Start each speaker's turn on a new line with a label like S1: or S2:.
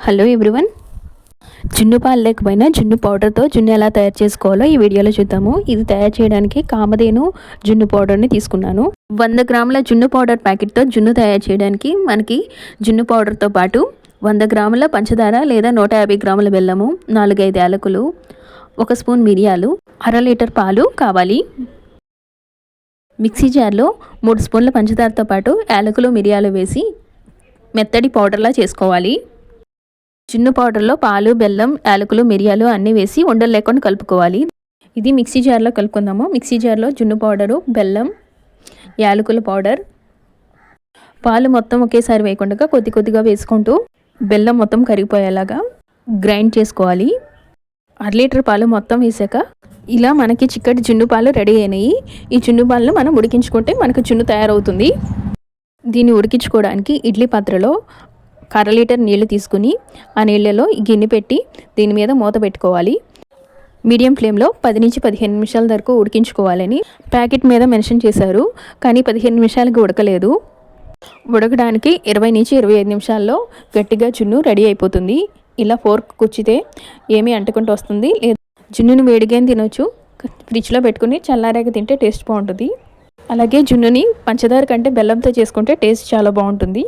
S1: Hello everyone. జున్ను పాలు లేకపోయినా జున్ను పౌడర్తో జున్ను ఎలా తయారు చేసుకోవాలో ఈ వీడియోలో చూద్దాము. ఇది తయారు చేయడానికి కామధేను జున్ను పౌడర్ని తీసుకున్నాను. 100 గ్రాముల జున్ను పౌడర్ ప్యాకెట్తో జున్ను తయారు చేయడానికి మనకి జున్ను పౌడర్తో పాటు 100 గ్రాముల పంచదార లేదా 150 గ్రాముల బెల్లము, 4-5 యాలకులు, 1 స్పూన్ మిరియాలు, అర లీటర్ పాలు కావాలి. మిక్సీ జార్లో 3 స్పూన్ల పంచదారతో పాటు యాలకులు, మిరియాలు వేసి మెత్తటి పౌడర్లా చేసుకోవాలి. జున్ను పౌడర్లో పాలు, బెల్లం, యాలకులు, మిరియాలు అన్నీ వేసి ఉండలు లేకుండా కలుపుకోవాలి. ఇది మిక్సీ జార్లో కలుపుకుందాము. మిక్సీ జార్లో జున్ను పౌడరు, బెల్లం, యాలకుల పౌడర్, పాలు మొత్తం ఒకేసారి వేయకుండా కొద్ది కొద్దిగా వేసుకుంటూ బెల్లం మొత్తం కరిగిపోయేలాగా గ్రైండ్ చేసుకోవాలి. 1 లీటర్ పాలు మొత్తం వేసాక ఇలా మనకి చిక్కటి జున్ను పాలు రెడీ అయినాయి. ఈ జున్ను పాలను మనం ఉడికించుకుంటే మనకు జున్ను తయారవుతుంది. దీన్ని ఉడికించుకోవడానికి ఇడ్లీ పాత్రలో 1/2 లీటర్ నీళ్లు తీసుకుని ఆ నీళ్ళలో గిన్నె పెట్టి దీని మీద మూత పెట్టుకోవాలి. మీడియం ఫ్లేమ్లో 10 నుంచి 15 నిమిషాల వరకు ఉడికించుకోవాలని ప్యాకెట్ మీద మెన్షన్ చేశారు. కానీ 15 నిమిషాలకి ఉడకలేదు. ఉడకడానికి 20 నుంచి 25 నిమిషాల్లో గట్టిగా జున్ను రెడీ అయిపోతుంది. ఇలా ఫోర్క్ కుచ్చితే ఏమీ అంటుకుంటూ వస్తుంది. జున్నుని వేడిగా తినొచ్చు. ఫ్రిడ్జ్లో పెట్టుకుని చల్లారాక తింటే టేస్ట్ బాగుంటుంది. అలాగే జున్నుని పంచదార కంటే బెల్లంతో చేసుకుంటే టేస్ట్ చాలా బాగుంటుంది.